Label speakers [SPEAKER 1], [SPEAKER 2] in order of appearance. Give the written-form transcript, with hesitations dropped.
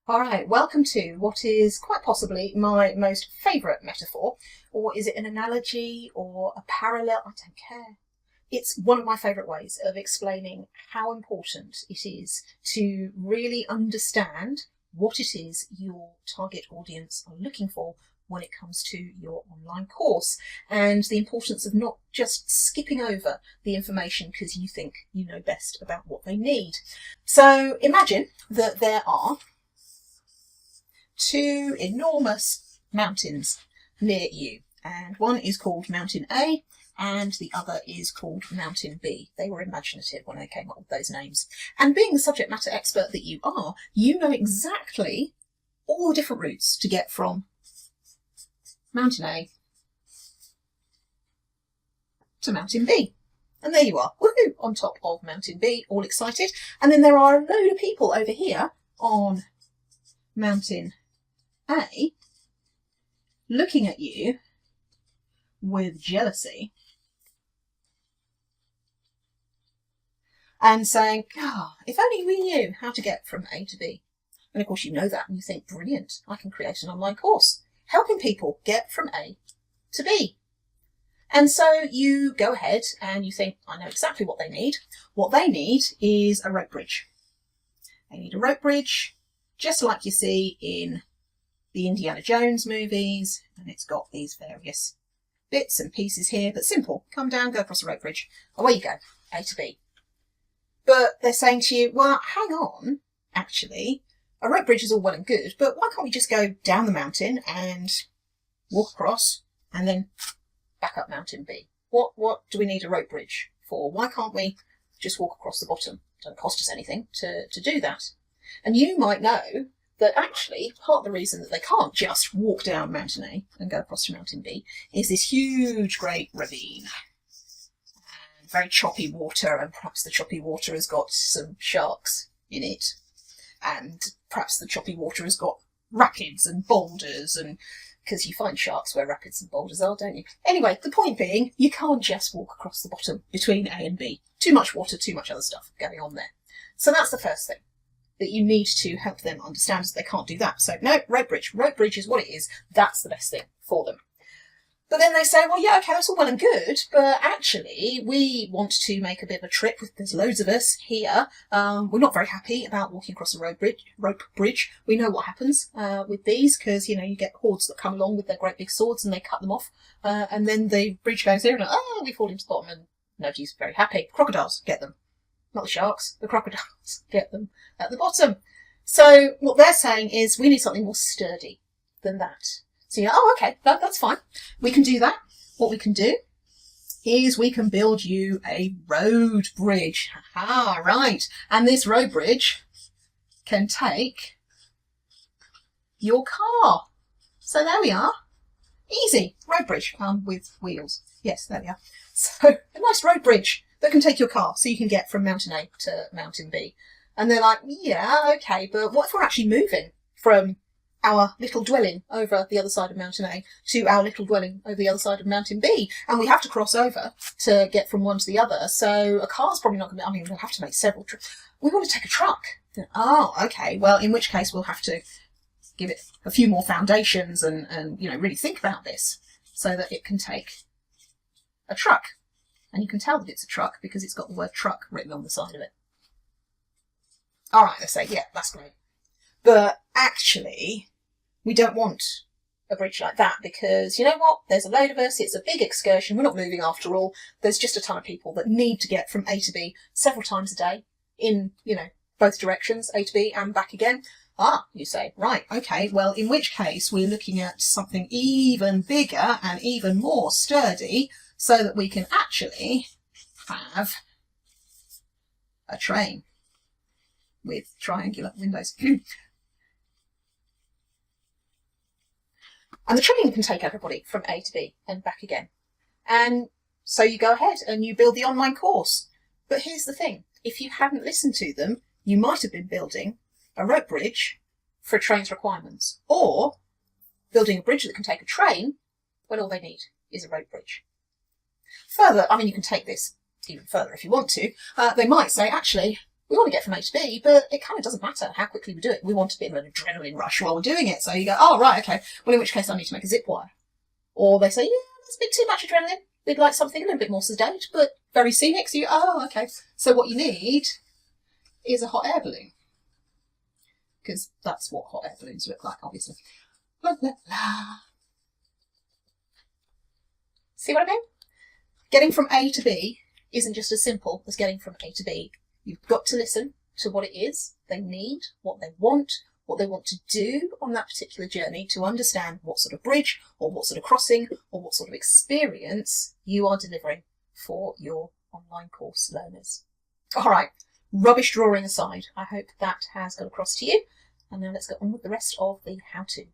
[SPEAKER 1] All right, welcome to what is quite possibly my most favourite metaphor. Or is it an analogy or a parallel? I don't care. It's one of my favourite ways of explaining how important it is to really understand what it is your target audience are looking for when it comes to your online course, and the importance of not just skipping over the information because you think you know best about what they need. So imagine that there are two enormous mountains near you, and one is called Mountain A and the other is called Mountain B. They were imaginative when I came up with those names. And being the subject matter expert that you are, you know exactly all the different routes to get from Mountain A to Mountain B. And there you are, woohoo, on top of Mountain B, all excited. And then there are a load of people over here on Mountain A looking at you with jealousy and saying, if only we knew how to get from A to B. And of course you know that and you think, brilliant, I can create an online course helping people get from A to B. And so you go ahead and you think, I know exactly what they need. What they need is a rope bridge. They need a rope bridge just like you see in the Indiana Jones movies, and it's got these various bits and pieces here, but simple. Come down, go across a rope bridge. Away you go, A to B. But they're saying to you, well, hang on, actually, a rope bridge is all well and good, but why can't we just go down the mountain and walk across and then back up Mountain B? What do we need a rope bridge for? Why can't we just walk across the bottom? It doesn't cost us anything to do that. And you might know that actually part of the reason that they can't just walk down Mountain A and go across to Mountain B is this huge great ravine and very choppy water, and perhaps the choppy water has got some sharks in it, and perhaps the choppy water has got rapids and boulders, and because you find sharks where rapids and boulders are, don't you? Anyway, the point being, you can't just walk across the bottom between A and B. Too much water, too much other stuff going on there. So that's the first thing that you need to help them understand, is they can't do that. So no, rope bridge. Rope bridge is what it is. That's the best thing for them. But then they say, well, yeah, okay, that's all well and good, but actually we want to make a bit of a trip. There's loads of us here. We're not very happy about walking across a rope bridge. We know what happens with these, because, you know, you get hordes that come along with their great big swords and they cut them off. And then the bridge goes here and, we fall into the bottom, and nobody's very happy. Crocodiles, get them. Not the sharks, the crocodiles, get them at the bottom. So what they're saying is we need something more sturdy than that. So you're, okay, that's fine. We can do that. What we can do is we can build you a road bridge. Aha, right. And this road bridge can take your car. So there we are. Easy. Road bridge with wheels. Yes, there we are. So a nice road bridge that can take your car so you can get from Mountain A to Mountain B. And they're like, yeah, okay, but what if we're actually moving from our little dwelling over the other side of Mountain A to our little dwelling over the other side of Mountain B, and we have to cross over to get from one to the other, so a car's probably not going to, we'll have to make several trips. We want to take a truck. Oh, okay, well, in which case we'll have to give it a few more foundations and you know, really think about this so that it can take a truck. And you can tell that it's a truck because it's got the word truck written on the side of it. All right, they say, yeah, that's great. But actually, we don't want a bridge like that because, you know what? There's a load of us. It's a big excursion. We're not moving after all. There's just a ton of people that need to get from A to B several times a day in, you know, both directions, A to B and back again. You say, right, okay, well, in which case we're looking at something even bigger and even more sturdy, so that we can actually have a train with triangular windows. And the train can take everybody from A to B and back again. And so you go ahead and you build the online course. But here's the thing. If you hadn't listened to them, you might have been building a rope bridge for a train's requirements, or building a bridge that can take a train when all they need is a rope bridge. Further, you can take this even further if you want to. They might say, actually, We want to get from A to B, but it kind of doesn't matter how quickly we do it. We want a bit of an adrenaline rush while we're doing it. So you go, oh, right, okay. Well, in which case I need to make a zip wire. Or they say, yeah, that's a bit too much adrenaline. We'd like something a little bit more sedate, but very scenic. So you, oh, okay. So what you need is a hot air balloon. Because that's what hot air balloons look like, obviously. La, la, la. See what I mean? Getting from A to B isn't just as simple as getting from A to B. You've got to listen to what it is they need, what they want to do on that particular journey to understand what sort of bridge or what sort of crossing or what sort of experience you are delivering for your online course learners. All right, rubbish drawing aside, I hope that has got across to you. And now let's go on with the rest of the how-to.